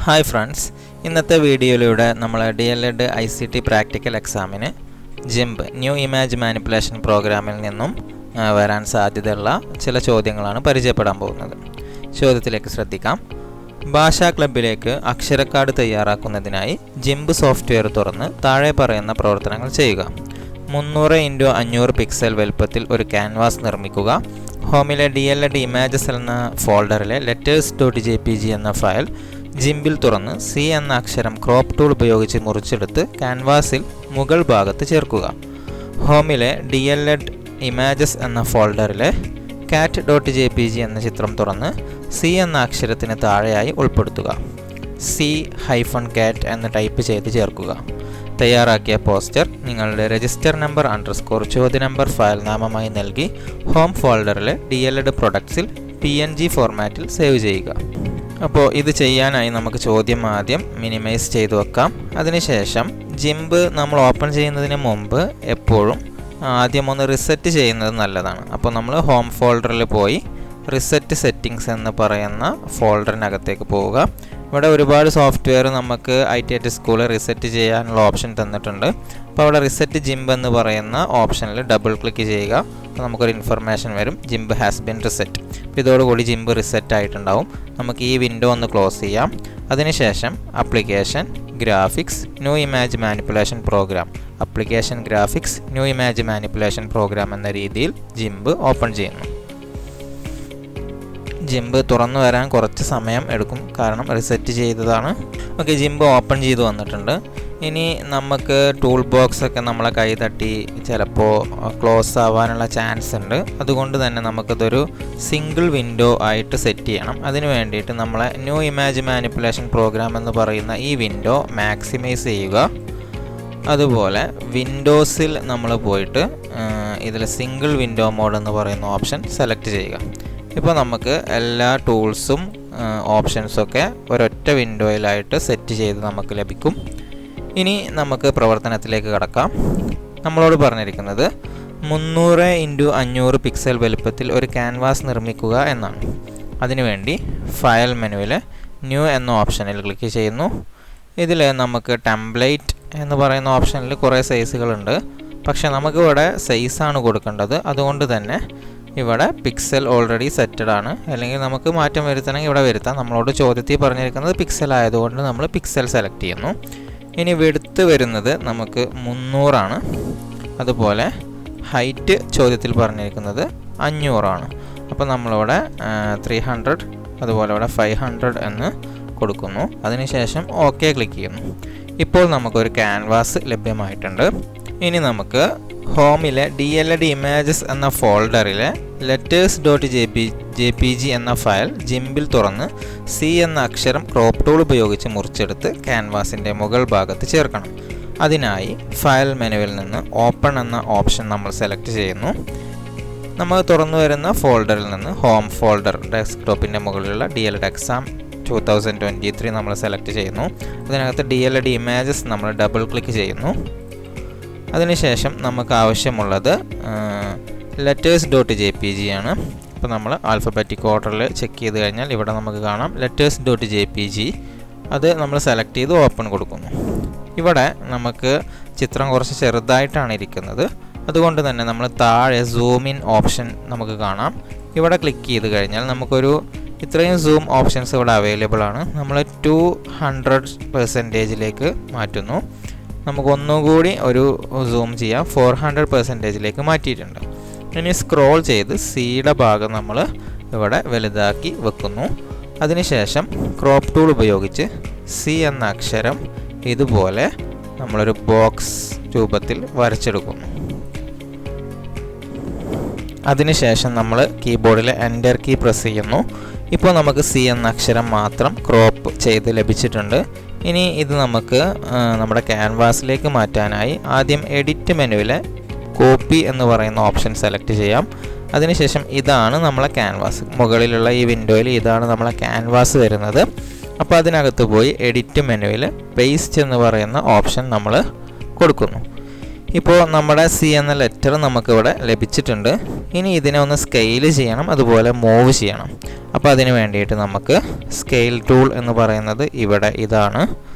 Hi friends, ഇന്നത്തെ വീഡിയോയിലൂടെ നമ്മൾ DLED ICT പ്രാക്ടിക്കൽ എക്സാമിന് ജിംബ് ന്യൂ ഇമേജ് മാനിപ്പുലേഷൻ പ്രോഗ്രാമിൽ നിന്നും വരാൻ സാധ്യതയുള്ള ചില ചോദ്യങ്ങളാണ് പരിചയപ്പെടാൻ പോകുന്നത്. ചോദ്യത്തിലേക്ക് ശ്രദ്ധിക്കാം. ഭാഷാ ക്ലബിലേക്ക് അക്ഷരക്കാർഡ് തയ്യാറാക്കുന്നതിനായി ജിംബ് സോഫ്റ്റ്വെയർ തുറന്ന് താഴെ പറയുന്ന പ്രവർത്തനങ്ങൾ ചെയ്യുക. 300x500 പിക്സൽ വലുപ്പത്തിൽ ഒരു ക്യാൻവാസ് നിർമ്മിക്കുക. ഹോമിലെ DLED ഇമേജസ് എന്ന ഫോൾഡറിലെ letters.jpg എന്ന ഫയൽ ജിംബിൽ തുറന്ന് C എന്ന അക്ഷരം ക്രോപ്പ് ടൂൾ ഉപയോഗിച്ച് മുറിച്ചെടുത്ത് ക്യാൻവാസിൽ മുകൾ ഭാഗത്ത് ചേർക്കുക. ഹോമിലെ DLED ഇമേജസ് എന്ന ഫോൾഡറിലെ cat.jpg എന്ന ചിത്രം തുറന്ന് C എന്ന അക്ഷരത്തിന് താഴെയായി ഉൾപ്പെടുത്തുക. C-cat എന്ന് ടൈപ്പ് ചെയ്ത് ചേർക്കുക. തയ്യാറാക്കിയ പോസ്റ്റർ നിങ്ങളുടെ രജിസ്റ്റർ നമ്പർ _ ചോദ്യ നമ്പർ ഫയൽ നാമമായി നൽകി ഹോം ഫോൾഡറിലെ DLED പ്രൊഡക്ട്സിൽ PNG ഫോർമാറ്റിൽ സേവ് ചെയ്യുക. അപ്പോൾ ഇത് ചെയ്യാനായി നമുക്ക് ചോദ്യം ആദ്യം മിനിമൈസ് ചെയ്ത് വെക്കാം. അതിനുശേഷം ജിംബ് നമ്മൾ ഓപ്പൺ ചെയ്യുന്നതിന് മുമ്പ് എപ്പോഴും ആദ്യം ഒന്ന് റിസെറ്റ് ചെയ്യുന്നത് നല്ലതാണ്. അപ്പോൾ നമ്മൾ ഹോം ഫോൾഡറിൽ പോയി റിസെറ്റ് സെറ്റിങ്സ് എന്ന് പറയുന്ന ഫോൾഡറിനകത്തേക്ക് പോവുക. ഇവിടെ ഒരുപാട് സോഫ്റ്റ്വെയർ നമുക്ക് ITT സ്കൂളിൽ റിസെറ്റ് ചെയ്യാനുള്ള ഓപ്ഷൻ തന്നിട്ടുണ്ട്. അപ്പോൾ അവിടെ റിസെറ്റ് ജിംബ് എന്ന് പറയുന്ന ഓപ്ഷനിൽ ഡബിൾ ക്ലിക്ക് ചെയ്യുക. അപ്പോൾ നമുക്കൊരു ഇൻഫർമേഷൻ വരും, ജിംബ് ഹാസ് ബീൻ റിസെറ്റ്. അപ്പോൾ ഇതോടുകൂടി ജിംബ് റിസെറ്റ് ആയിട്ടുണ്ടാവും. നമുക്ക് ഈ വിൻഡോ ഒന്ന് ക്ലോസ് ചെയ്യാം. അതിനുശേഷം application, graphics, new image manipulation programme, application graphics new image manipulation programme എന്ന രീതിയിൽ ജിംബ് ഓപ്പൺ ചെയ്യുന്നു. ജിംബ് തുറന്നു വരാൻ കുറച്ച് സമയം എടുക്കും, കാരണം റിസെറ്റ് ചെയ്തതാണ്. ഓക്കെ, ജിംബ് ഓപ്പൺ ചെയ്ത് വന്നിട്ടുണ്ട്. ഇനി നമുക്ക് ടൂൾ ബോക്സ് ഒക്കെ നമ്മളെ കൈ തട്ടി ചിലപ്പോൾ ക്ലോസ് ആവാനുള്ള ചാൻസ് ഉണ്ട്. അതുകൊണ്ട് തന്നെ നമുക്കിതൊരു സിംഗിൾ വിൻഡോ ആയിട്ട് സെറ്റ് ചെയ്യണം. അതിന് വേണ്ടിയിട്ട് നമ്മളെ ന്യൂ ഇമേജ് മാനിപ്പുലേഷൻ പ്രോഗ്രാം എന്ന് പറയുന്ന ഈ വിൻഡോ മാക്സിമൈസ് ചെയ്യുക. അതുപോലെ വിൻഡോസിൽ നമ്മൾ പോയിട്ട് ഇതിൽ സിംഗിൾ വിൻഡോ മോഡ് എന്ന് പറയുന്ന ഓപ്ഷൻ സെലക്ട് ചെയ്യുക. ഇപ്പോൾ നമുക്ക് എല്ലാ ടൂൾസും ഓപ്ഷൻസൊക്കെ ഒരൊറ്റ വിൻഡോയിലായിട്ട് സെറ്റ് ചെയ്ത് നമുക്ക് ലഭിക്കും. ഇനി നമുക്ക് പ്രവർത്തനത്തിലേക്ക് കടക്കാം. നമ്മളോട് പറഞ്ഞിരിക്കുന്നത് 300x500 പിക്സൽ വലുപ്പത്തിൽ ഒരു ക്യാൻവാസ് നിർമ്മിക്കുക എന്നാണ്. അതിനുവേണ്ടി ഫയൽ മെനുവിൽ ന്യൂ എന്ന ഓപ്ഷനിൽ ക്ലിക്ക് ചെയ്യുന്നു. ഇതിൽ നമുക്ക് ടെംപ്ലേറ്റ് എന്ന് പറയുന്ന ഓപ്ഷനിൽ കുറേ സൈസുകളുണ്ട്. പക്ഷേ നമുക്കിവിടെ സൈസാണ് കൊടുക്കേണ്ടത്. അതുകൊണ്ട് തന്നെ ഇവിടെ പിക്സൽ ഓൾറെഡി സെറ്റഡ് ആണ്. അല്ലെങ്കിൽ നമുക്ക് മാറ്റം വരുത്തണമെങ്കിൽ ഇവിടെ വരുത്താം. നമ്മളോട് ചോദ്യത്തിൽ പറഞ്ഞിരിക്കുന്നത് പിക്സൽ ആയതുകൊണ്ട് നമ്മൾ പിക്സൽ സെലക്ട് ചെയ്യുന്നു. ഇനി വിഡ്ത്ത് വരുന്നത് നമുക്ക് 300 ആണ്. അതുപോലെ ഹൈറ്റ് ചോദ്യത്തിൽ പറഞ്ഞിരിക്കുന്നത് 500 ആണ്. അപ്പോൾ നമ്മളിവിടെ 300, അതുപോലെ ഇവിടെ 500 എന്ന് കൊടുക്കുന്നു. അതിനുശേഷം ഓക്കെ ക്ലിക്ക് ചെയ്യുന്നു. ഇപ്പോൾ നമുക്കൊരു ക്യാൻവാസ് ലഭ്യമായിട്ടുണ്ട്. ഇനി നമുക്ക് ഹോമിലെ DLED ഇമേജസ് എന്ന ഫോൾഡറിലെ letters.jpg എന്ന ഫയൽ ജിംബിൽ തുറന്ന് C എന്ന അക്ഷരം ക്രോപ്പ് ടൂൾ ഉപയോഗിച്ച് മുറിച്ചെടുത്ത് ക്യാൻവാസിൻ്റെ മുകൾ ഭാഗത്ത് ചേർക്കണം. അതിനായി ഫയൽ മെനുവിൽ നിന്ന് ഓപ്പൺ എന്ന ഓപ്ഷൻ നമ്മൾ സെലക്ട് ചെയ്യുന്നു. നമ്മൾ തുറന്നു വരുന്ന ഫോൾഡറിൽ നിന്ന് ഹോം ഫോൾഡർ ഡെസ്ക്ടോപ്പിൻ്റെ മുകളിലുള്ള DLED എക്സാം 2023 നമ്മൾ സെലക്ട് ചെയ്യുന്നു. അതിനകത്ത് DLED ഇമേജസ് നമ്മൾ ഡബിൾ ക്ലിക്ക് ചെയ്യുന്നു. അതിനുശേഷം നമുക്ക് ആവശ്യമുള്ളത് letters.jpg ആണ്. അപ്പോൾ നമ്മൾ ആൽഫബറ്റിക് ഓർഡറിൽ ചെക്ക് ചെയ്ത് കഴിഞ്ഞാൽ ഇവിടെ നമുക്ക് കാണാം letters.jpg. അത് നമ്മൾ സെലക്ട് ചെയ്ത് ഓപ്പൺ കൊടുക്കുന്നു. ഇവിടെ നമുക്ക് ചിത്രം കുറച്ച് ചെറുതായിട്ടാണ് ഇരിക്കുന്നത്. അതുകൊണ്ട് തന്നെ നമ്മൾ താഴെ സൂം ഇൻ ഓപ്ഷൻ നമുക്ക് കാണാം. ഇവിടെ ക്ലിക്ക് ചെയ്ത് കഴിഞ്ഞാൽ നമുക്കൊരു ഇത്രയും സൂം ഓപ്ഷൻസ് ഇവിടെ അവൈലബിൾ ആണ്. നമ്മൾ 200%ലേക്ക് മാറ്റുന്നു. നമുക്ക് ഒന്നുകൂടി ഒരു സൂം ചെയ്യാം. 400%ലേക്ക് മാറ്റിയിട്ടുണ്ട്. ഇനി സ്ക്രോൾ ചെയ്ത് സിയുടെ ഭാഗം നമ്മൾ ഇവിടെ വലുതാക്കി വെക്കുന്നു. അതിനുശേഷം ക്രോപ്പ് ടൂൾ ഉപയോഗിച്ച് C എന്ന അക്ഷരം ഇതുപോലെ നമ്മളൊരു ബോക്സ് രൂപത്തിൽ വരച്ചെടുക്കുന്നു. അതിനുശേഷം നമ്മൾ കീബോർഡിലെ എൻ്റർ കീ പ്രസ് ചെയ്യുന്നു. ഇപ്പോൾ നമുക്ക് C എന്ന അക്ഷരം മാത്രം ക്രോപ്പ് ചെയ്ത് ലഭിച്ചിട്ടുണ്ട്. ഇനി ഇത് നമുക്ക് നമ്മുടെ ക്യാൻവാസിലേക്ക് മാറ്റാനായി ആദ്യം എഡിറ്റ് മെനുവിലെ കോപ്പി എന്ന് പറയുന്ന ഓപ്ഷൻ സെലക്ട് ചെയ്യാം. അതിനുശേഷം ഇതാണ് നമ്മളെ ക്യാൻവാസ്. മുകളിലുള്ള ഈ വിൻഡോയിൽ ഇതാണ് നമ്മളെ ക്യാൻവാസ് വരുന്നത്. അപ്പോൾ അതിനകത്ത് പോയി എഡിറ്റ് മെനുവിൽ പേസ്റ്റ് എന്ന് പറയുന്ന ഓപ്ഷൻ നമ്മൾ കൊടുക്കുന്നു. ഇപ്പോൾ നമ്മുടെ സി എന്ന ലെറ്റർ നമുക്കിവിടെ ലഭിച്ചിട്ടുണ്ട്. ഇനി ഇതിനെ ഒന്ന് സ്കെയിൽ ചെയ്യണം, അതുപോലെ മൂവ് ചെയ്യണം. അപ്പോൾ അതിന് വേണ്ടിയിട്ട് നമുക്ക് സ്കെയിൽ ടൂൾ എന്ന് പറയുന്നത് ഇവിടെ ഇതാണ്.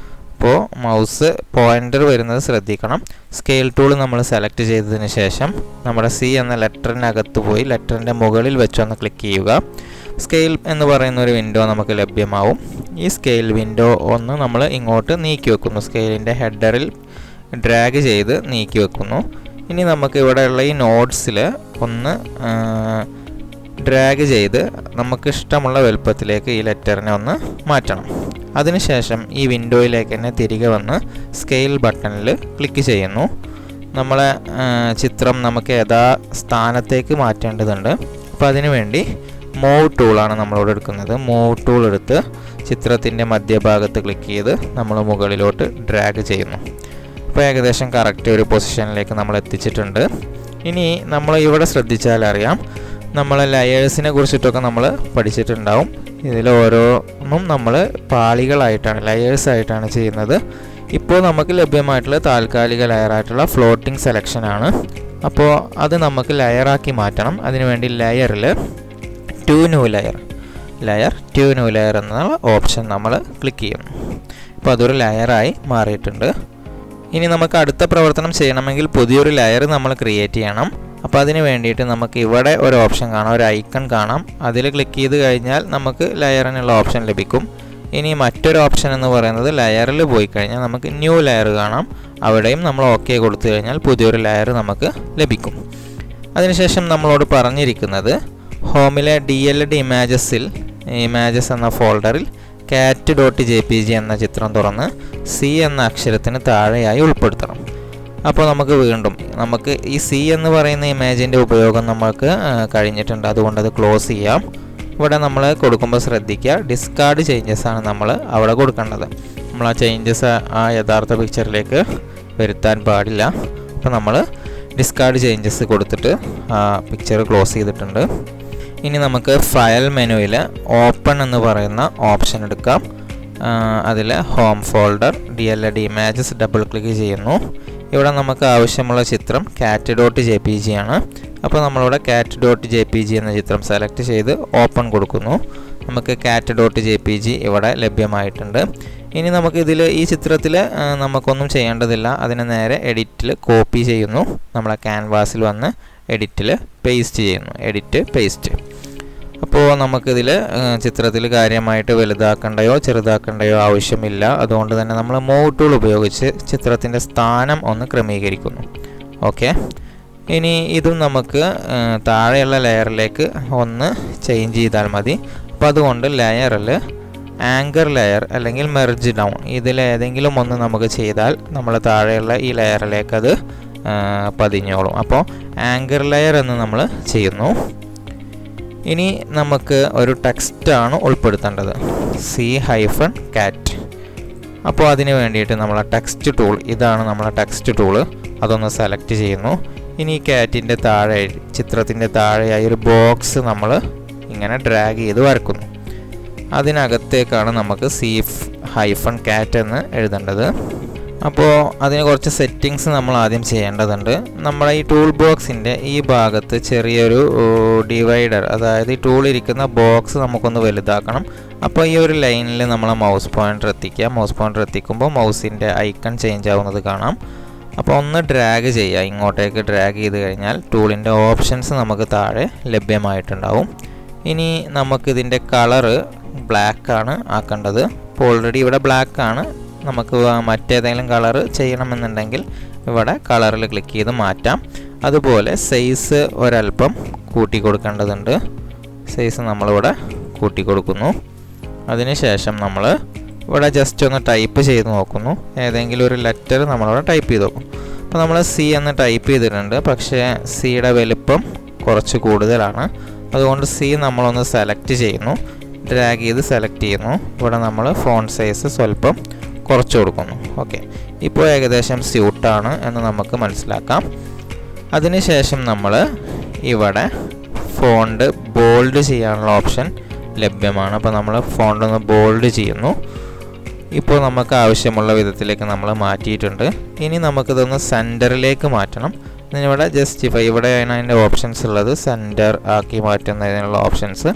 അപ്പോൾ മൗസ് പോയിൻ്റർ വരുന്നത് ശ്രദ്ധിക്കണം. സ്കെയിൽ ടൂൾ നമ്മൾ സെലക്ട് ചെയ്തതിന് ശേഷം നമ്മുടെ സി എന്ന ലെറ്ററിനകത്ത് പോയി ലെറ്ററിൻ്റെ മുകളിൽ വെച്ചൊന്ന് ക്ലിക്ക് ചെയ്യുക. സ്കെയിൽ എന്ന് പറയുന്ന ഒരു വിൻഡോ നമുക്ക് ലഭ്യമാവും. ഈ സ്കെയിൽ വിൻഡോ ഒന്ന് നമ്മൾ ഇങ്ങോട്ട് നീക്കി വെക്കുന്നു. സ്കെയിലിൻ്റെ ഹെഡറിൽ ഡ്രാഗ് ചെയ്ത് നീക്കി വെക്കുന്നു. ഇനി നമുക്ക് ഇവിടെയുള്ള ഈ നോട്ട്സിൽ ഒന്ന് ഡ്രാഗ് ചെയ്ത് നമുക്ക് ഇഷ്ടമുള്ള വലുപ്പത്തിലേക്ക് ഈ ലെറ്ററിനെ ഒന്ന് മാറ്റണം. അതിനുശേഷം ഈ വിൻഡോയിലേക്ക് തന്നെ തിരികെ വന്ന് സ്കെയിൽ ബട്ടണിൽ ക്ലിക്ക് ചെയ്യുന്നു. നമ്മളെ ചിത്രം നമുക്ക് യഥാ സ്ഥാനത്തേക്ക് മാറ്റേണ്ടതുണ്ട്. അപ്പോൾ അതിനു വേണ്ടി മൂവ് ടൂളാണ് നമ്മളോട് എടുക്കുന്നത്. മൂവ് ടൂൾ എടുത്ത് ചിത്രത്തിൻ്റെ മധ്യഭാഗത്ത് ക്ലിക്ക് ചെയ്ത് നമ്മൾ മുകളിലോട്ട് ഡ്രാഗ് ചെയ്യുന്നു. ഇപ്പോൾ ഏകദേശം കറക്റ്റ് ഒരു പൊസിഷനിലേക്ക് നമ്മൾ എത്തിച്ചിട്ടുണ്ട്. ഇനി നമ്മൾ ഇവിടെ ശ്രദ്ധിച്ചാൽ അറിയാം, നമ്മൾ ലെയേഴ്സിനെ കുറിച്ചിട്ടൊക്കെ നമ്മൾ പഠിച്ചിട്ടുണ്ടാവും. ഇതിൽ ഓരോന്നും നമ്മൾ പാളികളായിട്ടാണ്, ലെയേഴ്സായിട്ടാണ് ചെയ്യുന്നത്. ഇപ്പോൾ നമുക്ക് ലഭ്യമായിട്ടുള്ള താൽക്കാലിക ലെയറായിട്ടുള്ള ഫ്ലോട്ടിംഗ് സെലക്ഷനാണ്. അപ്പോൾ അത് നമുക്ക് ലെയറാക്കി മാറ്റണം. അതിനുവേണ്ടി ലെയറിൽ ടു ന്യൂ ലെയർ എന്നുള്ള ഓപ്ഷൻ നമ്മൾ ക്ലിക്ക് ചെയ്യുന്നു. അപ്പോൾ അതൊരു ലെയറായി മാറിയിട്ടുണ്ട്. ഇനി നമുക്ക് അടുത്ത പ്രവർത്തനം ചെയ്യണമെങ്കിൽ പുതിയൊരു ലെയർ നമ്മൾ ക്രിയേറ്റ് ചെയ്യണം. അപ്പോൾ അതിന് വേണ്ടിയിട്ട് നമുക്ക് ഇവിടെ ഒരു ഓപ്ഷൻ കാണാം, ഒരു ഐക്കൺ കാണാം. അതിൽ ക്ലിക്ക് ചെയ്ത് കഴിഞ്ഞാൽ നമുക്ക് ലെയറിനുള്ള ഓപ്ഷൻ ലഭിക്കും. ഇനി മറ്റൊരു ഓപ്ഷൻ എന്ന് പറയുന്നത് ലെയറിൽ പോയി കഴിഞ്ഞാൽ നമുക്ക് ന്യൂ ലെയർ കാണാം. അവിടെയും നമ്മൾ ഓക്കെ കൊടുത്തു കഴിഞ്ഞാൽ പുതിയൊരു ലെയർ നമുക്ക് ലഭിക്കും. അതിനുശേഷം നമ്മളോട് പറഞ്ഞിരിക്കുന്നത് ഹോമിലെ DLD ഇമേജസ് എന്ന ഫോൾഡറിൽ cat.jpg എന്ന ചിത്രം തുറന്ന് സി എന്ന അക്ഷരത്തിന് താഴെയായി ഉൾപ്പെടുത്തണം. അപ്പോൾ നമുക്ക് ഈ സി എന്ന് പറയുന്ന ഇമേജിൻ്റെ ഉപയോഗം നമുക്ക് കഴിഞ്ഞിട്ടുണ്ട്. അതുകൊണ്ട് അത് ക്ലോസ് ചെയ്യാം. ഇവിടെ നമ്മൾ കൊടുക്കുമ്പോൾ ശ്രദ്ധിക്കുക, ഡിസ്കാർഡ് ചേഞ്ചസ് ആണ് നമ്മൾ അവിടെ കൊടുക്കേണ്ടത്. നമ്മൾ ആ ചേഞ്ചസ് ആ യഥാർത്ഥ പിക്ചറിലേക്ക് വരുത്താൻ പാടില്ല. അപ്പോൾ നമ്മൾ ഡിസ്കാർഡ് ചേഞ്ചസ് കൊടുത്തിട്ട് ആ പിക്ചർ ക്ലോസ് ചെയ്തിട്ടുണ്ട്. ഇനി നമുക്ക് ഫയൽ മെനുവിൽ ഓപ്പൺ എന്ന് പറയുന്ന ഓപ്ഷൻ എടുക്കാം. അതിൽ home folder DLD images double click ചെയ്യുന്നു. ഇവിടെ നമുക്ക് ആവശ്യമുള്ള ചിത്രം cat.jpg ആണ്. അപ്പോൾ നമ്മളിവിടെ cat.jpg എന്ന ചിത്രം സെലക്ട് ചെയ്ത് ഓപ്പൺ കൊടുക്കുന്നു. നമുക്ക് cat.jpg ഇവിടെ ലഭ്യമായിട്ടുണ്ട്. ഇനി നമുക്കിതിൽ ഈ ചിത്രത്തിൽ നമുക്കൊന്നും ചെയ്യേണ്ടതില്ല. അതിന് നേരെ എഡിറ്റിൽ കോപ്പി ചെയ്യുന്നു. നമ്മളെ ക്യാൻവാസിൽ വന്ന് എഡിറ്റിൽ പേസ്റ്റ് ചെയ്യുന്നു. പേസ്റ്റ്. അപ്പോൾ നമുക്കിതിൽ ചിത്രത്തിൽ കാര്യമായിട്ട് വലുതാക്കേണ്ടയോ ചെറുതാക്കേണ്ടയോ ആവശ്യമില്ല. അതുകൊണ്ട് തന്നെ നമ്മൾ മൂവ് ടൂൾ ഉപയോഗിച്ച് ചിത്രത്തിൻ്റെ സ്ഥാനം ഒന്ന് ക്രമീകരിക്കുന്നു. ഓക്കെ, ഇനി ഇതും നമുക്ക് താഴെയുള്ള ലെയറിലേക്ക് ഒന്ന് ചേഞ്ച് ചെയ്താൽ മതി. അപ്പോൾ അതുകൊണ്ട് ലെയറിൽ ആങ്കർ ലെയർ അല്ലെങ്കിൽ മെർജ് ഡൗൺ ഇതിലേതെങ്കിലും ഒന്ന് നമുക്ക് ചെയ്താൽ നമ്മൾ താഴെയുള്ള ഈ ലെയറിലേക്ക് അത് പതിഞ്ഞോളും. അപ്പോൾ ആങ്കർ ലെയർ എന്ന് നമ്മൾ ചെയ്യുന്നു. ഇനി നമുക്ക് ഒരു ടെക്സ്റ്റാണ് ഉൾപ്പെടുത്തേണ്ടത്, C-cat. അപ്പോൾ അതിന് വേണ്ടിയിട്ട് നമ്മളെ ടെക്സ്റ്റ് ടൂൾ ഇതാണ്, നമ്മളെ ടെക്സ്റ്റ് ടൂള്. അതൊന്ന് സെലക്ട് ചെയ്യുന്നു. ഇനി ഈ ക്യാറ്റിൻ്റെ താഴെ, ചിത്രത്തിൻ്റെ താഴെയായി ഒരു ബോക്സ് നമ്മൾ ഇങ്ങനെ ഡ്രാഗ് ചെയ്ത് വരക്കുന്നു. അതിനകത്തേക്കാണ് നമുക്ക് C-cat എന്ന് എഴുതേണ്ടത്. അപ്പോൾ അതിന് കുറച്ച് സെറ്റിങ്സ് നമ്മൾ ആദ്യം ചെയ്യേണ്ടതുണ്ട്. നമ്മളെ ഈ ടൂൾ ബോക്സിൻ്റെ ഈ ഭാഗത്ത് ചെറിയൊരു ഡിവൈഡർ, അതായത് ഈ ടൂൾ ഇരിക്കുന്ന ബോക്സ് നമുക്കൊന്ന് വലുതാക്കണം. അപ്പോൾ ഈ ഒരു ലൈനിൽ നമ്മളെ മൗസ് പോയിൻ്റർ എത്തിക്കുക. മൗസ് പോയിൻ്റർ എത്തിക്കുമ്പോൾ മൗസിൻ്റെ ഐക്കൺ ചേഞ്ച് ആവുന്നത് കാണാം. അപ്പോൾ ഒന്ന് ഡ്രാഗ് ചെയ്യുക, ഇങ്ങോട്ടേക്ക് ഡ്രാഗ് ചെയ്ത് കഴിഞ്ഞാൽ ടൂളിൻ്റെ ഓപ്ഷൻസ് നമുക്ക് താഴെ ലഭ്യമായിട്ടുണ്ടാവും. ഇനി നമുക്കിതിൻ്റെ കളറ് ബ്ലാക്കാണ് ആക്കേണ്ടത്. അപ്പോൾ ഓൾറെഡി ഇവിടെ ബ്ലാക്കാണ്. നമുക്ക് മറ്റേതെങ്കിലും കളർ ചെയ്യണമെന്നുണ്ടെങ്കിൽ ഇവിടെ കളറിൽ ക്ലിക്ക് ചെയ്ത് മാറ്റാം. അതുപോലെ സൈസ് ഒരല്പം കൂട്ടി കൊടുക്കേണ്ടതുണ്ട്. സൈസ് നമ്മളിവിടെ കൂട്ടി കൊടുക്കുന്നു. അതിനുശേഷം നമ്മൾ ഇവിടെ ജസ്റ്റ് ഒന്ന് ടൈപ്പ് ചെയ്ത് നോക്കുന്നു. ഏതെങ്കിലും ഒരു ലെറ്റർ നമ്മളിവിടെ ടൈപ്പ് ചെയ്ത് നോക്കും. അപ്പോൾ നമ്മൾ C എന്ന് ടൈപ്പ് ചെയ്തിട്ടുണ്ട്, പക്ഷേ സിയുടെ വലുപ്പം കുറച്ച് കൂടുതലാണ്. അതുകൊണ്ട് C നമ്മളൊന്ന് സെലക്ട് ചെയ്യുന്നു, ഡ്രാഗ് ചെയ്ത് സെലക്ട് ചെയ്യുന്നു. ഇവിടെ നമ്മൾ ഫോണ്ട് സൈസ് സ്വല്പം കുറച്ച് കൊടുക്കുന്നു. ഓക്കെ, ഇപ്പോൾ ഏകദേശം സ്യൂട്ടാണ് എന്ന് നമുക്ക് മനസ്സിലാക്കാം. അതിനുശേഷം നമ്മൾ ഇവിടെ ഫോണ്ട് ബോൾഡ് ചെയ്യാനുള്ള ഓപ്ഷൻ ലഭ്യമാണ്. അപ്പോൾ നമ്മൾ ഫോണ്ട് ഒന്ന് ബോൾഡ് ചെയ്യുന്നു. ഇപ്പോൾ നമുക്ക് ആവശ്യമുള്ള വിധത്തിലേക്ക് നമ്മൾ മാറ്റിയിട്ടുണ്ട്. ഇനി നമുക്കിതൊന്ന് സെൻറ്ററിലേക്ക് മാറ്റണം. ഇതിനിവിടെ ജസ്റ്റിഫൈ, ഇവിടെയാണ് അതിൻ്റെ ഓപ്ഷൻസ് ഉള്ളത്. സെൻറ്റർ ആക്കി മാറ്റുന്നതിനുള്ള ഓപ്ഷൻസ്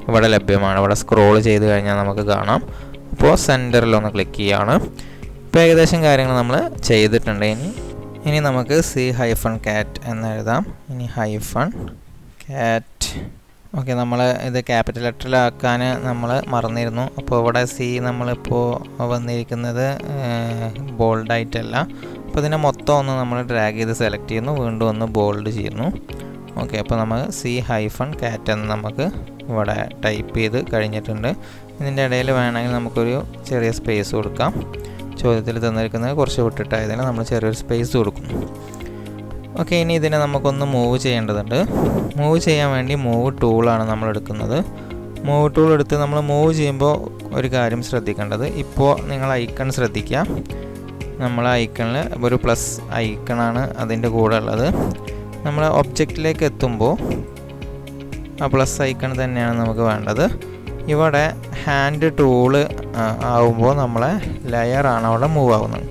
ഇവിടെ ലഭ്യമാണ്. ഇവിടെ സ്ക്രോൾ ചെയ്ത് കഴിഞ്ഞാൽ നമുക്ക് കാണാം. അപ്പോൾ സെൻറ്ററിലൊന്ന് ക്ലിക്ക് ചെയ്യുകയാണ്. ഇപ്പോൾ ഏകദേശം കാര്യങ്ങൾ നമ്മൾ ചെയ്തിട്ടുണ്ട്. ഇനി നമുക്ക് C-cat എന്ന് എഴുതാം. ഇനി -cat. ഓക്കെ, നമ്മൾ ഇത് ക്യാപിറ്റൽ ലെറ്ററിലാക്കാൻ നമ്മൾ മറന്നിരുന്നു. അപ്പോൾ ഇവിടെ C നമ്മളിപ്പോൾ വന്നിരിക്കുന്നത് ബോൾഡായിട്ടല്ല. അപ്പോൾ ഇതിനെ മൊത്തം ഒന്ന് നമ്മൾ ഡ്രാഗ് ചെയ്ത് സെലക്ട് ചെയ്യുന്നു, വീണ്ടും ഒന്ന് ബോൾഡ് ചെയ്യുന്നു. ഓക്കെ, അപ്പോൾ നമ്മൾ C-cat എന്ന് നമുക്ക് ഇവിടെ ടൈപ്പ് ചെയ്ത് കഴിഞ്ഞിട്ടുണ്ട്. ഇതിൻ്റെ ഇടയിൽ വേണമെങ്കിൽ നമുക്കൊരു ചെറിയ സ്പേസ് കൊടുക്കാം. ചോദ്യത്തിൽ തന്നിരിക്കുന്നത് കുറച്ച് വിട്ടിട്ടായതിന് നമ്മൾ ചെറിയൊരു സ്പേസ് കൊടുക്കും. ഓക്കെ, ഇനി ഇതിനെ നമുക്കൊന്ന് മൂവ് ചെയ്യേണ്ടതുണ്ട്. മൂവ് ചെയ്യാൻ വേണ്ടി മൂവ് ടൂളാണ് നമ്മൾ എടുക്കുന്നത്. മൂവ് ടൂൾ എടുത്ത് നമ്മൾ മൂവ് ചെയ്യുമ്പോൾ ഒരു കാര്യം ശ്രദ്ധിക്കേണ്ടത്, ഇപ്പോൾ നിങ്ങൾ ഐക്കൺ ശ്രദ്ധിക്കുക. നമ്മൾ ഐക്കണിൽ ഒരു പ്ലസ് ഐക്കണാണ് അതിൻ്റെ കൂടെ ഉള്ളത്. നമ്മൾ ഒബ്ജക്റ്റിലേക്ക് എത്തുമ്പോൾ ആ പ്ലസ് ഐക്കൺ തന്നെയാണ് നമുക്ക് വേണ്ടത്. ഇവിടെ ഹാൻഡ് ടൂള് ആവുമ്പോൾ നമ്മളെ ലെയറാണ് അവിടെ മൂവ് ആവുന്നത്.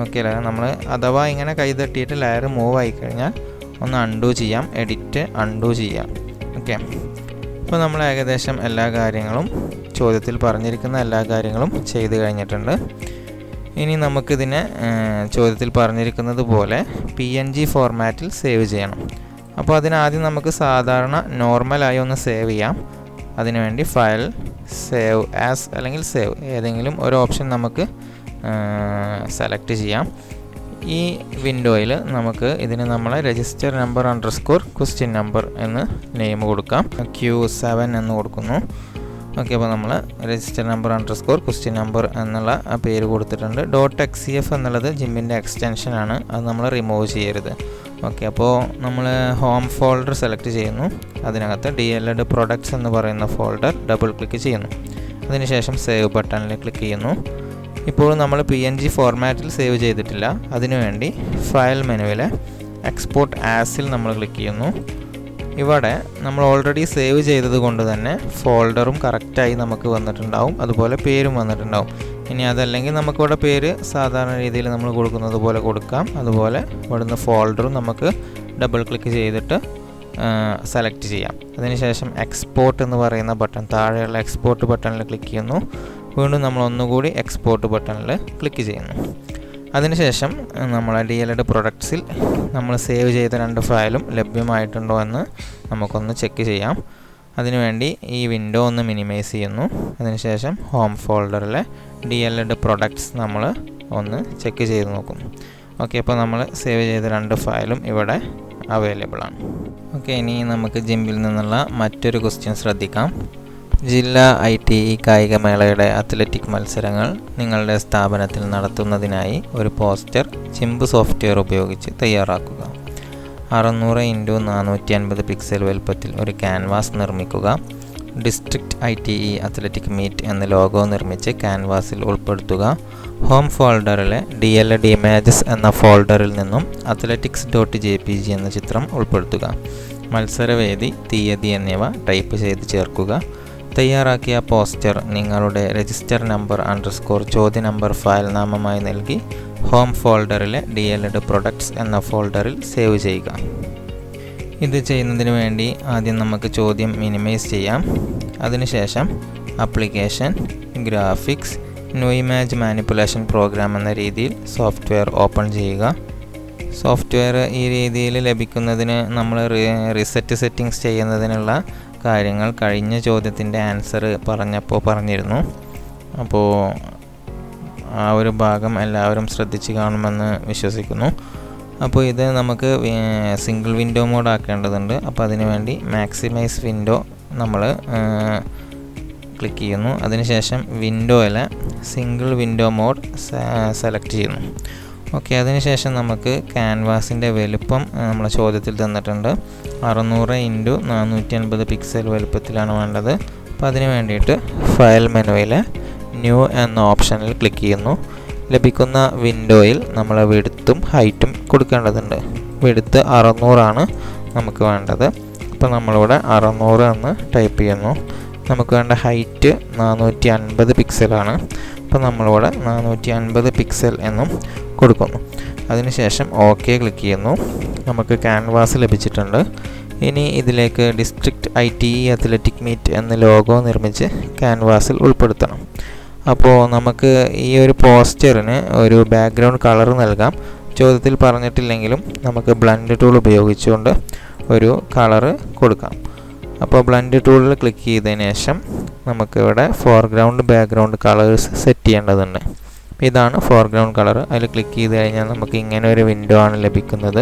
ഓക്കെ, നമ്മൾ അഥവാ ഇങ്ങനെ കൈ തട്ടിയിട്ട് ലെയർ മൂവ് ആയിക്കഴിഞ്ഞാൽ ഒന്ന് അൺഡു ചെയ്യാം, എഡിറ്റ് അൺഡു ചെയ്യാം. ഓക്കെ, ഇപ്പോൾ നമ്മൾ ഏകദേശം എല്ലാ കാര്യങ്ങളും, ചോദ്യത്തിൽ പറഞ്ഞിരിക്കുന്ന എല്ലാ കാര്യങ്ങളും ചെയ്ത് കഴിഞ്ഞിട്ടുണ്ട്. ഇനി നമുക്കിതിനെ ചോദ്യത്തിൽ പറഞ്ഞിരിക്കുന്നത് പോലെ PNG ഫോർമാറ്റിൽ സേവ് ചെയ്യണം. അപ്പോൾ അതിനാദ്യം നമുക്ക് സാധാരണ നോർമലായി ഒന്ന് സേവ് ചെയ്യാം. അതിനുവേണ്ടി ഫയൽ, സേവ് ആസ് അല്ലെങ്കിൽ സേവ്, ഏതെങ്കിലും ഒരു ഓപ്ഷൻ നമുക്ക് സെലക്ട് ചെയ്യാം. ഈ വിൻഡോയിൽ നമുക്ക് ഇതിന് നമ്മളെ രജിസ്റ്റർ നമ്പർ _ നമ്പർ എന്ന് നെയിം കൊടുക്കാം. Q7 എന്ന് കൊടുക്കുന്നു. ഓക്കെ, അപ്പോൾ നമ്മൾ രജിസ്റ്റർ നമ്പർ _ നമ്പർ എന്നുള്ള പേര് കൊടുത്തിട്ടുണ്ട്. .xcf എന്നുള്ളത് ജിമ്മിൻ്റെ എക്സ്റ്റൻഷനാണ്, അത് നമ്മൾ റിമൂവ് ചെയ്യരുത്. ഓക്കെ, അപ്പോൾ നമ്മൾ ഹോം ഫോൾഡർ സെലക്ട് ചെയ്യുന്നു. അതിനകത്ത് DLED പ്രൊഡക്ട്സ് എന്ന് പറയുന്ന ഫോൾഡർ ഡബിൾ ക്ലിക്ക് ചെയ്യുന്നു. അതിനുശേഷം സേവ് ബട്ടണിൽ ക്ലിക്ക് ചെയ്യുന്നു. ഇപ്പോൾ നമ്മൾ PNG ഫോർമാറ്റിൽ സേവ് ചെയ്തിട്ടില്ല. അതിനുവേണ്ടി ഫയൽ മെനുവിലെ എക്സ്പോർട്ട് ആസിൽ നമ്മൾ ക്ലിക്ക് ചെയ്യുന്നു. ഇവിടെ നമ്മൾ ഓൾറെഡി സേവ് ചെയ്തത് കൊണ്ട് തന്നെ ഫോൾഡറും കറക്റ്റായി നമുക്ക് വന്നിട്ടുണ്ടാവും, അതുപോലെ പേരും വന്നിട്ടുണ്ടാവും. ഇനി അതല്ലെങ്കിൽ നമുക്കിവിടെ പേര് സാധാരണ രീതിയിൽ നമ്മൾ കൊടുക്കുന്നത് പോലെ കൊടുക്കാം. അതുപോലെ ഇവിടുന്ന് ഫോൾഡറും നമുക്ക് ഡബിൾ ക്ലിക്ക് ചെയ്തിട്ട് സെലക്ട് ചെയ്യാം. അതിനുശേഷം എക്സ്പോർട്ട് എന്ന് പറയുന്ന ബട്ടൺ, താഴെയുള്ള എക്സ്പോർട്ട് ബട്ടണിൽ ക്ലിക്ക് ചെയ്യുന്നു. വീണ്ടും നമ്മൾ ഒന്നുകൂടി എക്സ്പോർട്ട് ബട്ടണിൽ ക്ലിക്ക് ചെയ്യുന്നു. അതിനുശേഷം നമ്മളെ DLED പ്രൊഡക്ട്സിൽ നമ്മൾ സേവ് ചെയ്ത 2 ഫയലും ലഭ്യമായിട്ടുണ്ടോ എന്ന് നമുക്കൊന്ന് ചെക്ക് ചെയ്യാം. അതിനുവേണ്ടി ഈ വിൻഡോ ഒന്ന് മിനിമൈസ് ചെയ്യുന്നു. അതിനുശേഷം ഹോം ഫോൾഡറിലെ DLED പ്രൊഡക്ട്സ് നമ്മൾ ഒന്ന് ചെക്ക് ചെയ്ത് നോക്കും. ഓക്കെ, അപ്പോൾ നമ്മൾ സേവ് ചെയ്ത 2 ഫയലും ഇവിടെ അവൈലബിൾ ആണ്. ഓക്കെ, ഇനി നമുക്ക് ജിമ്മിൽ നിന്നുള്ള മറ്റൊരു ക്വസ്റ്റ്യൻ ശ്രദ്ധിക്കാം. ജില്ലാ ITE കായികമേളയുടെ അത്ലറ്റിക് മത്സരങ്ങൾ നിങ്ങളുടെ സ്ഥാപനത്തിൽ നടത്തുന്നതിനായി ഒരു പോസ്റ്റർ ജിംബ് സോഫ്റ്റ്വെയർ ഉപയോഗിച്ച് തയ്യാറാക്കുക. 600x450 പിക്സൽ വലുപ്പത്തിൽ ഒരു ക്യാൻവാസ് നിർമ്മിക്കുക. ഡിസ്ട്രിക്റ്റ് ITE അത്ലറ്റിക് മീറ്റ് എന്ന ലോഗോ നിർമ്മിച്ച് ക്യാൻവാസിൽ ഉൾപ്പെടുത്തുക. ഹോം ഫോൾഡറിലെ DLED ഇമേജസ് എന്ന ഫോൾഡറിൽ നിന്നും athletics.jpg എന്ന ചിത്രം ഉൾപ്പെടുത്തുക. മത്സരവേദി, തീയതി എന്നിവ ടൈപ്പ് ചെയ്ത് ചേർക്കുക. തയ്യാറാക്കിയ പോസ്റ്റർ നിങ്ങളുടെ രജിസ്റ്റർ നമ്പർ _ ചോദ്യ നമ്പർ ഫയൽ നാമമായി നൽകി ഹോം ഫോൾഡറിലെ DLED പ്രൊഡക്ട്സ് എന്ന ഫോൾഡറിൽ സേവ് ചെയ്യുക. ഇത് ചെയ്യുന്നതിന് വേണ്ടി ആദ്യം നമുക്ക് ചോദ്യം മിനിമൈസ് ചെയ്യാം. അതിനുശേഷം application, graphics, new image manipulation programme എന്ന രീതിയിൽ സോഫ്റ്റ്വെയർ ഓപ്പൺ ചെയ്യുക. സോഫ്റ്റ്വെയർ ഈ രീതിയിൽ ലഭിക്കുന്നതിന് നമ്മൾ റിസെറ്റ് സെറ്റിങ്സ് ചെയ്യുന്നതിനുള്ള കാര്യങ്ങൾ കഴിഞ്ഞ ചോദ്യത്തിൻ്റെ ആൻസർ പറഞ്ഞിരുന്നു. അപ്പോൾ ആ ഒരു ഭാഗം എല്ലാവരും ശ്രദ്ധിച്ച് കാണുമെന്ന് വിശ്വസിക്കുന്നു. അപ്പോൾ ഇത് നമുക്ക് സിംഗിൾ വിൻഡോ മോഡ് ആക്കേണ്ടതുണ്ട്. അപ്പോൾ അതിനു വേണ്ടി മാക്സിമൈസ് വിൻഡോ നമ്മൾ ക്ലിക്ക് ചെയ്യുന്നു. അതിനുശേഷം വിൻഡോയിലെ സിംഗിൾ വിൻഡോ മോഡ് സെലക്ട് ചെയ്യുന്നു. ഓക്കെ, അതിനുശേഷം നമുക്ക് ക്യാൻവാസിൻ്റെ വലുപ്പം നമ്മളെ ചോദ്യത്തിൽ തന്നിട്ടുണ്ട്. 600x450 പിക്സൽ വലുപ്പത്തിലാണ് വേണ്ടത്. അപ്പോൾ അതിന് വേണ്ടിയിട്ട് ഫയൽ മെനുവിലെ ന്യൂ എന്ന ഓപ്ഷനിൽ ക്ലിക്ക് ചെയ്യുന്നു. ലഭിക്കുന്ന വിൻഡോയിൽ നമ്മൾ വിഡ്ത്തും ഹൈറ്റും കൊടുക്കേണ്ടതുണ്ട്. വിഡ്ത്ത് 600 നമുക്ക് വേണ്ടത്. അപ്പോൾ നമ്മളിവിടെ 600 എന്ന് ടൈപ്പ് ചെയ്യുന്നു. നമുക്ക് വേണ്ട ഹൈറ്റ് 450 പിക്സലാണ്. അപ്പോൾ നമ്മളിവിടെ 450 പിക്സൽ എന്നും കൊടുക്കുന്നു. അതിനുശേഷം ഓക്കെ ക്ലിക്ക് ചെയ്യുന്നു. നമുക്ക് ക്യാൻവാസ് ലഭിച്ചിട്ടുണ്ട്. ഇനി ഇതിലേക്ക് ഡിസ്ട്രിക്റ്റ് ITE അത്ലറ്റിക് മീറ്റ് എന്ന ലോഗോ നിർമ്മിച്ച് ക്യാൻവാസിൽ ഉൾപ്പെടുത്തണം. അപ്പോൾ നമുക്ക് ഈ ഒരു പോസ്റ്ററിന് ഒരു ബാക്ക്ഗ്രൗണ്ട് കളർ നൽകാം. ചോദ്യത്തിൽ പറഞ്ഞിട്ടില്ലെങ്കിലും നമുക്ക് ബ്ലെൻഡ് ടൂൾ ഉപയോഗിച്ചുകൊണ്ട് ഒരു കളറ് കൊടുക്കാം. അപ്പോൾ ബ്ലെൻഡ് ടൂളിൽ ക്ലിക്ക് ചെയ്തതിന് ശേഷം നമുക്കിവിടെ ഫോർഗ്രൗണ്ട് ബാക്ക്ഗ്രൗണ്ട് കളേഴ്സ് സെറ്റ് ചെയ്യേണ്ടതുണ്ട്. ഇതാണ് ഫോർഗ്രൗണ്ട് കളർ. അതിൽ ക്ലിക്ക് ചെയ്ത് കഴിഞ്ഞാൽ നമുക്ക് ഇങ്ങനെ ഒരു വിൻഡോ ആണ് ലഭിക്കുന്നത്.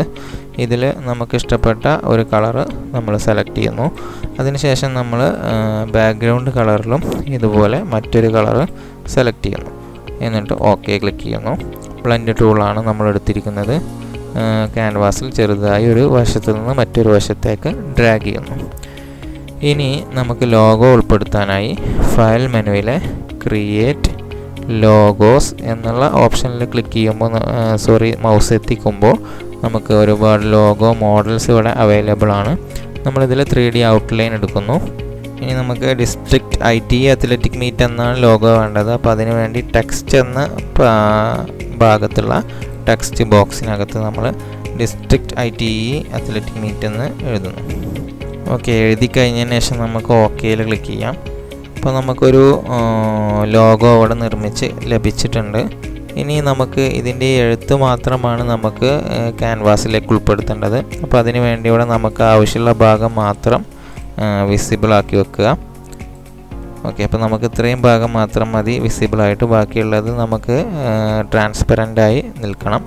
ഇതിൽ നമുക്ക് ഇഷ്ടപ്പെട്ട ഒരു കളറ് നമ്മൾ സെലക്ട് ചെയ്യുന്നു. അതിനുശേഷം നമ്മൾ ബാക്ക്ഗ്രൗണ്ട് കളറിലും ഇതുപോലെ മറ്റൊരു കളറ് സെലക്ട് ചെയ്യുന്നു. എന്നിട്ട് ഓക്കെ ക്ലിക്ക് ചെയ്യുന്നു. ബ്ലെൻഡ് ടൂളാണ് നമ്മൾ എടുത്തിരിക്കുന്നത്. ക്യാൻവാസിൽ ചെറുതായി ഒരു വശത്തു നിന്ന് മറ്റൊരു വശത്തേക്ക് ഡ്രാഗ് ചെയ്യുന്നു. ഇനി നമുക്ക് ലോഗോ ഉൾപ്പെടുത്താനായി ഫയൽ മെനുവിലെ ക്രിയേറ്റ് ലോഗോസ് എന്നുള്ള ഓപ്ഷനിൽ ക്ലിക്ക് ചെയ്യുമ്പോൾ മൗസ് എത്തിക്കുമ്പോൾ നമുക്ക് ഒരുപാട് ലോഗോ മോഡൽസ് ഇവിടെ അവൈലബിൾ ആണ്. നമ്മളിതിൽ 3D ഔട്ട്ലൈൻ എടുക്കുന്നു. ഇനി നമുക്ക് ഡിസ്ട്രിക്റ്റ് ITE അത്ലറ്റിക് മീറ്റ് എന്നാണ് ലോഗോ വേണ്ടത്. അപ്പോൾ അതിന് വേണ്ടി ടെക്സ്റ്റ് എന്ന ഭാഗത്തുള്ള ടെക്സ്റ്റ് ബോക്സിനകത്ത് നമ്മൾ ഡിസ്ട്രിക്റ്റ് ITE അത്ലറ്റിക് മീറ്റ് എന്ന് എഴുതുന്നു. ഓക്കെ, എഴുതി കഴിഞ്ഞതിന് ശേഷം നമുക്ക് ഓക്കെയിൽ ക്ലിക്ക് ചെയ്യാം. അപ്പോൾ നമുക്കൊരു ലോഗോ അവിടെ നിർമ്മിച്ച് ലഭിച്ചിട്ടുണ്ട്. ഇനി നമുക്ക് ഇതിൻ്റെ എഴുത്ത് മാത്രമാണ് നമുക്ക് ക്യാൻവാസിലേക്ക് ഉൾപ്പെടുത്തേണ്ടത്. അപ്പോൾ അതിന് വേണ്ടി ഇവിടെ നമുക്ക് ആവശ്യമുള്ള ഭാഗം മാത്രം വിസിബിൾ ആക്കി വെക്കുക. ഓക്കെ, അപ്പോൾ നമുക്ക് ഇത്രയും ഭാഗം മാത്രം മതി വിസിബിളായിട്ട്. ബാക്കിയുള്ളത് നമുക്ക് ട്രാൻസ്പെറൻ്റായി നിൽക്കണം.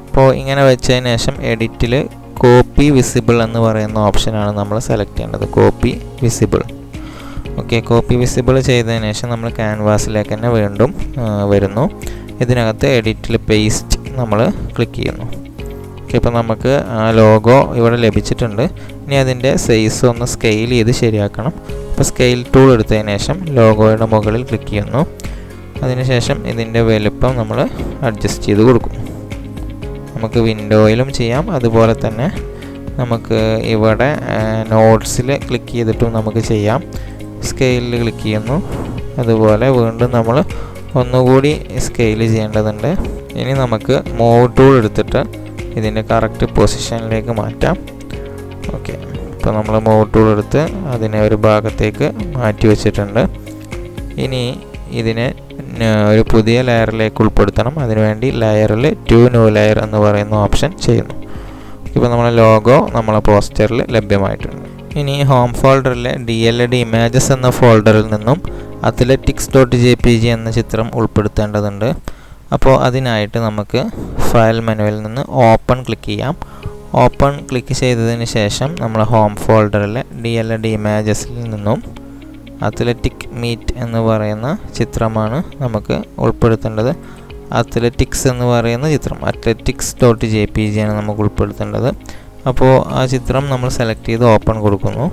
അപ്പോൾ ഇങ്ങനെ വെച്ചതിന് ശേഷം എഡിറ്റിൽ കോപ്പി വിസിബിൾ എന്ന് പറയുന്ന ഓപ്ഷനാണ് നമ്മൾ സെലക്ട് ചെയ്യേണ്ടത്. Copy visible. Okay, copy visible ചെയ്തതിന് ശേഷം നമ്മൾ ക്യാൻവാസിലേക്ക് തന്നെ വീണ്ടും വരുന്നു. ഇതിനകത്ത് എഡിറ്റിൽ പേസ്റ്റ് നമ്മൾ ക്ലിക്ക് ചെയ്യുന്നു. ഓക്കെ, ഇപ്പോൾ നമുക്ക് ആ ലോഗോ ഇവിടെ ലഭിച്ചിട്ടുണ്ട്. ഇനി അതിൻ്റെ സൈസ് ഒന്ന് സ്കെയിൽ ചെയ്ത് ശരിയാക്കണം. അപ്പോൾ സ്കെയിൽ ടൂൾ എടുത്തതിന് ശേഷം ലോഗോയുടെ മുകളിൽ ക്ലിക്ക് ചെയ്യുന്നു. അതിനുശേഷം ഇതിൻ്റെ വലുപ്പം നമ്മൾ അഡ്ജസ്റ്റ് ചെയ്ത് കൊടുക്കും. നമുക്ക് വിൻഡോയിലും ചെയ്യാം. അതുപോലെ തന്നെ നമുക്ക് ഇവിടെ നോട്ട്സിൽ ക്ലിക്ക് ചെയ്തിട്ടും നമുക്ക് ചെയ്യാം. സ്കെയിലിൽ ക്ലിക്ക് ചെയ്യുന്നു. അതുപോലെ വീണ്ടും നമ്മൾ ഒന്നുകൂടി സ്കെയിൽ ചെയ്യേണ്ടതുണ്ട്. ഇനി നമുക്ക് മൂവ് ടൂൾ എടുത്തിട്ട് ഇതിൻ്റെ കറക്റ്റ് പൊസിഷനിലേക്ക് മാറ്റാം. ഓക്കെ, ഇപ്പോൾ നമ്മൾ മൂവ് ടൂൾ എടുത്ത് അതിനെ ഒരു ഭാഗത്തേക്ക് മാറ്റി വെച്ചിട്ടുണ്ട്. ഇനി ഇതിനെ ഒരു പുതിയ ലെയറിലേക്ക് ഉൾപ്പെടുത്തണം. അതിനുവേണ്ടി ലെയറിൽ ന്യൂ ലെയർ എന്ന് പറയുന്ന ഓപ്ഷൻ ചെയ്യുന്നു. ഇപ്പോൾ നമ്മളെ ലോഗോ നമ്മളെ പോസ്റ്ററിൽ ലഭ്യമായിട്ടുണ്ട്. ഇനി ഹോം ഫോൾഡറിലെ DLD ഇമേജസ് എന്ന ഫോൾഡറിൽ നിന്നും athletics.jpg എന്ന ചിത്രം ഉൾപ്പെടുത്തേണ്ടതുണ്ട്. അപ്പോൾ അതിനായിട്ട് നമുക്ക് ഫയൽ മെനുവിൽ നിന്ന് ഓപ്പൺ ക്ലിക്ക് ചെയ്യാം. ഓപ്പൺ ക്ലിക്ക് ചെയ്തതിന് ശേഷം നമ്മൾ ഹോം ഫോൾഡറിലെ DLD ഇമേജസിൽ നിന്നും അത്ലറ്റിക് മീറ്റ് എന്ന് പറയുന്ന ചിത്രമാണ് നമുക്ക് ഉൾപ്പെടുത്തേണ്ടത്. അത്ലറ്റിക്സ് എന്ന് പറയുന്ന ചിത്രം athletics.jpg ആണ് നമുക്ക് ഉൾപ്പെടുത്തേണ്ടത്. അപ്പോൾ ആ ചിത്രം നമ്മൾ സെലക്ട് ചെയ്ത് ഓപ്പൺ കൊടുക്കുന്നു.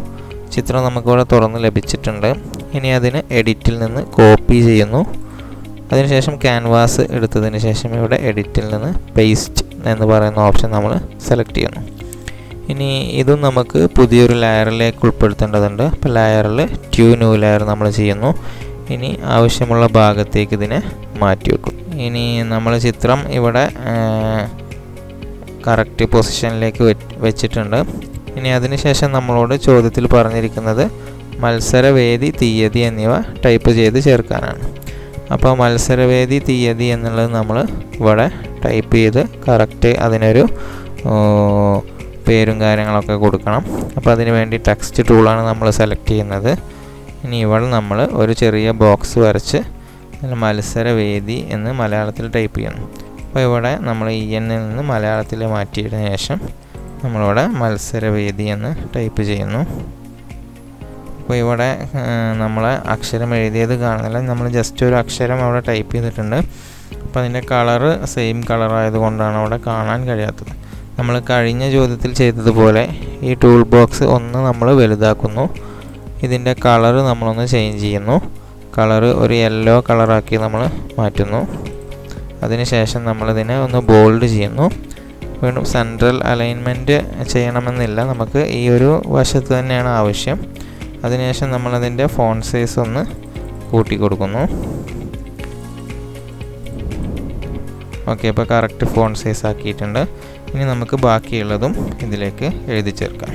ചിത്രം നമുക്കിവിടെ തുറന്ന് ലഭിച്ചിട്ടുണ്ട്. ഇനി അതിന് എഡിറ്റിൽ നിന്ന് കോപ്പി ചെയ്യുന്നു. അതിനുശേഷം ക്യാൻവാസ് എടുത്തതിന് ശേഷം ഇവിടെ എഡിറ്റിൽ നിന്ന് പേസ്റ്റ് എന്ന് പറയുന്ന ഓപ്ഷൻ നമ്മൾ സെലക്ട് ചെയ്യുന്നു. ഇനി ഇതും നമുക്ക് പുതിയൊരു ലെയറിലേക്ക് ഉൾപ്പെടുത്തേണ്ടതുണ്ട്. അപ്പോൾ ലെയറിൽ ന്യൂ ലെയർ നമ്മൾ ചെയ്യുന്നു. ഇനി ആവശ്യമുള്ള ഭാഗത്തേക്ക് ഇതിനെ മാറ്റി വെക്കും. ഇനി നമ്മൾ ചിത്രം ഇവിടെ കറക്റ്റ് പൊസിഷനിലേക്ക് വെച്ചിട്ടുണ്ട്. ഇനി അതിനുശേഷം നമ്മളോട് ചോദ്യത്തിൽ പറഞ്ഞിരിക്കുന്നത് മത്സരവേദി, തീയതി എന്നിവ ടൈപ്പ് ചെയ്ത് ചേർക്കാനാണ്. അപ്പോൾ മത്സരവേദി, തീയതി എന്നുള്ളത് നമ്മൾ ഇവിടെ ടൈപ്പ് ചെയ്ത് കറക്റ്റ് അതിനൊരു പേരും കാര്യങ്ങളൊക്കെ കൊടുക്കണം. അപ്പോൾ അതിന് വേണ്ടി ടെക്സ്റ്റ് ടൂളാണ് നമ്മൾ സെലക്ട് ചെയ്യുന്നത്. ഇനി ഇവിടെ നമ്മൾ ഒരു ചെറിയ ബോക്സ് വരച്ച് മത്സരവേദി എന്ന് മലയാളത്തിൽ ടൈപ്പ് ചെയ്യുന്നു. അപ്പോൾ ഇവിടെ നമ്മൾ EN നിന്ന് മലയാളത്തിൽ മാറ്റിയതിന് ശേഷം നമ്മളിവിടെ മത്സരവേദി എന്ന് ടൈപ്പ് ചെയ്യുന്നു. അപ്പോൾ ഇവിടെ നമ്മൾ അക്ഷരം എഴുതിയത് കാണുന്നില്ല. നമ്മൾ ജസ്റ്റ് ഒരു അക്ഷരം അവിടെ ടൈപ്പ് ചെയ്തിട്ടുണ്ട്. അപ്പോൾ അതിൻ്റെ കളറ് സെയിം കളറായതുകൊണ്ടാണ് അവിടെ കാണാൻ കഴിയാത്തത്. നമ്മൾ കഴിഞ്ഞ ചോദ്യത്തിൽ ചെയ്തതുപോലെ ഈ ടൂൾ ബോക്സ് ഒന്ന് നമ്മൾ വലുതാക്കുന്നു. ഇതിൻ്റെ കളറ് നമ്മളൊന്ന് ചേഞ്ച് ചെയ്യുന്നു. കളറ് ഒരു യെല്ലോ കളറാക്കി നമ്മൾ മാറ്റുന്നു. അതിനുശേഷം നമ്മളിതിനെ ഒന്ന് ബോൾഡ് ചെയ്യുന്നു. വീണ്ടും സെൻട്രൽ അലൈൻമെൻറ്റ് ചെയ്യണമെന്നില്ല, നമുക്ക് ഈ ഒരു വശത്ത് തന്നെയാണ് ആവശ്യം. അതിനുശേഷം നമ്മളതിൻ്റെ ഫോണ്ട് സൈസ് ഒന്ന് കൂട്ടി കൊടുക്കുന്നു. ഓക്കെ, അപ്പോൾ കറക്റ്റ് ഫോണ്ട് സൈസ് ആക്കിയിട്ടുണ്ട്. ഇനി നമുക്ക് ബാക്കിയുള്ളതും ഇതിലേക്ക് എഴുതി ചേർക്കാം.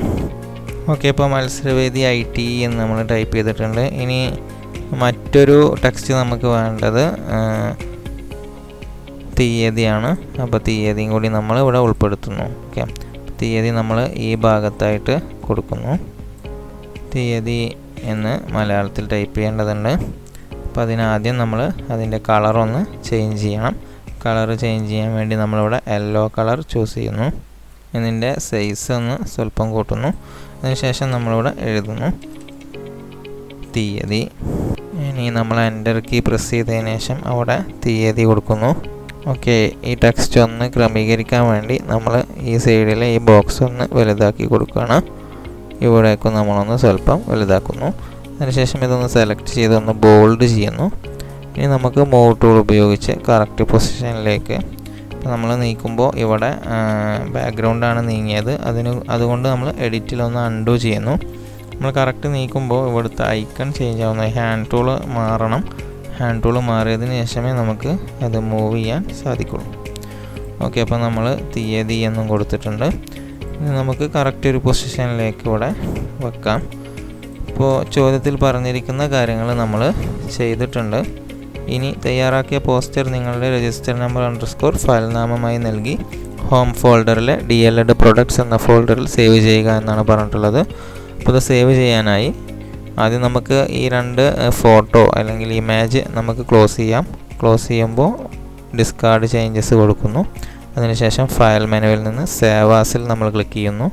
ഓക്കെ, ഇപ്പോൾ മത്സരവേദി IT എന്ന് നമ്മൾ ടൈപ്പ് ചെയ്തിട്ടുണ്ട്. ഇനി മറ്റൊരു ടെക്സ്റ്റ് നമുക്ക് വേണ്ടത് തീയതിയാണ്. അപ്പോൾ തീയതിയും കൂടി നമ്മൾ ഇവിടെ ഉൾപ്പെടുത്തുന്നു. ഓക്കെ, തീയതി നമ്മൾ ഈ ഭാഗത്തായിട്ട് കൊടുക്കുന്നു. തീയതി എന്ന് മലയാളത്തിൽ ടൈപ്പ് ചെയ്യേണ്ടതുണ്ട്. അപ്പോൾ അതിനാദ്യം നമ്മൾ അതിൻ്റെ കളറൊന്ന് ചേഞ്ച് ചെയ്യണം. കളർ ചേഞ്ച് ചെയ്യാൻ വേണ്ടി നമ്മളിവിടെ യെല്ലോ കളർ ചൂസ് ചെയ്യുന്നു. ഇതിൻ്റെ സൈസ് ഒന്ന് സ്വല്പം കൂട്ടുന്നു. അതിനുശേഷം നമ്മളിവിടെ എഴുതുന്നു തീയതി. ഇനി നമ്മൾ എൻ്റർ കീ പ്രസ് ചെയ്തതിന് ശേഷം അവിടെ തീയതി കൊടുക്കുന്നു. ഓക്കെ, ഈ ടെക്സ്റ്റ് ഒന്ന് ക്രമീകരിക്കാൻ വേണ്ടി നമ്മൾ ഈ സൈഡിലെ ഈ ബോക്സ് ഒന്ന് വലുതാക്കി കൊടുക്കുകയാണ്. ഇവിടേക്കും നമ്മളൊന്ന് സ്വല്പം വലുതാക്കുന്നു. അതിനുശേഷം ഇതൊന്ന് സെലക്ട് ചെയ്ത് ഒന്ന് ബോൾഡ് ചെയ്യുന്നു. ഇനി നമുക്ക് മൂവ് ടൂൾ ഉപയോഗിച്ച് കറക്റ്റ് പൊസിഷനിലേക്ക് നമ്മൾ നീക്കുമ്പോൾ ഇവിടെ ബാക്ക്ഗ്രൗണ്ടാണ് നീങ്ങിയത്. അതുകൊണ്ട് നമ്മൾ എഡിറ്റിലൊന്ന് അൺഡു ചെയ്യുന്നു. നമ്മൾ കറക്റ്റ് നീക്കുമ്പോൾ ഇവിടുത്തെ ഐക്കൺ ചേഞ്ച് ആവുന്ന ഹാൻഡ് ടൂൾ മാറണം. ഹാൻഡ് ടൂൾ മാറിയതിന് ശേഷമേ നമുക്ക് അത് മൂവ് ചെയ്യാൻ സാധിക്കുള്ളൂ. ഓക്കെ, അപ്പോൾ നമ്മൾ തീയതി എന്നും കൊടുത്തിട്ടുണ്ട്. ഇനി നമുക്ക് കറക്റ്റ് ഒരു പൊസിഷനിലേക്ക് ഇവിടെ വെക്കാം. ഇപ്പോൾ ചോദ്യത്തിൽ പറഞ്ഞിരിക്കുന്ന കാര്യങ്ങൾ നമ്മൾ ചെയ്തിട്ടുണ്ട്. ഇനി തയ്യാറാക്കിയ പോസ്റ്റർ നിങ്ങളുടെ രജിസ്റ്റർ നമ്പർ _ ഫയൽ നാമമായി നൽകി ഹോം ഫോൾഡറിലെ DLED പ്രൊഡക്ട്സ് എന്ന ഫോൾഡറിൽ സേവ് ചെയ്യുക എന്നാണ് പറഞ്ഞിട്ടുള്ളത്. അപ്പോൾ ഇത് സേവ് ചെയ്യാനായി ആദ്യം നമുക്ക് ഈ 2 ഫോട്ടോ അല്ലെങ്കിൽ ഇമേജ് നമുക്ക് ക്ലോസ് ചെയ്യാം. ക്ലോസ് ചെയ്യുമ്പോൾ ഡിസ്കാർഡ് ചേഞ്ചസ് കൊടുക്കുന്നു. അതിനുശേഷം ഫയൽ മെനുവിൽ നിന്ന് സേവ് ആസിൽ നമ്മൾ ക്ലിക്ക് ചെയ്യുന്നു.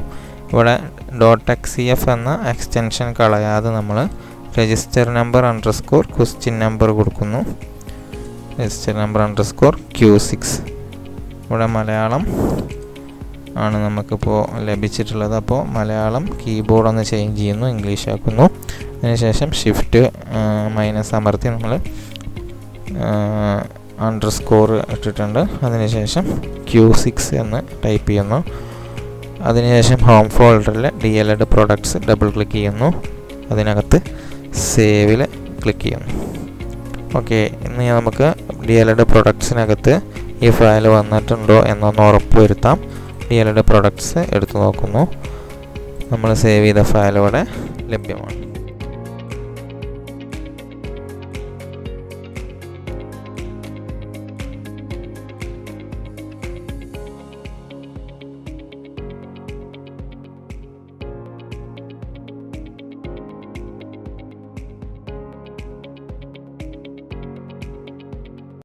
ഇവിടെ .xcf എന്ന എക്സ്റ്റൻഷൻ കളയാതെ നമ്മൾ രജിസ്റ്റർ നമ്പർ _ ക്വസ്റ്റ്യൻ നമ്പർ കൊടുക്കുന്നു. Register number _ Q6. ഇവിടെ മലയാളം ആണ് നമുക്കിപ്പോൾ ലഭിച്ചിട്ടുള്ളത്. അപ്പോൾ മലയാളം കീബോർഡ് ഒന്ന് ചേഞ്ച് ചെയ്യുന്നു, ഇംഗ്ലീഷ് ആക്കുന്നു. അതിനുശേഷം ഷിഫ്റ്റ് മൈനസ് അമർത്തി നമ്മൾ _ ഇട്ടിട്ടുണ്ട്. അതിനുശേഷം Q6 എന്ന് ടൈപ്പ് ചെയ്യുന്നു. അതിനുശേഷം ഹോം ഫോൾഡറിലെ DLED പ്രൊഡക്ട്സ് ഡബിൾ ക്ലിക്ക് ചെയ്യുന്നു. അതിനകത്ത് സേവിൽ ക്ലിക്ക് ചെയ്യുന്നു. ഓക്കെ, ഇനി നമുക്ക് DLED പ്രൊഡക്ട്സിനകത്ത് ഈ ഫയൽ വന്നിട്ടുണ്ടോ എന്നൊന്ന് ഉറപ്പ് വരുത്താം. DLED പ്രൊഡക്ട്സ് എടുത്തു നോക്കുന്നു. നമ്മൾ സേവ് ചെയ്ത ഫയൽ ഇവിടെ ലഭ്യമാണ്.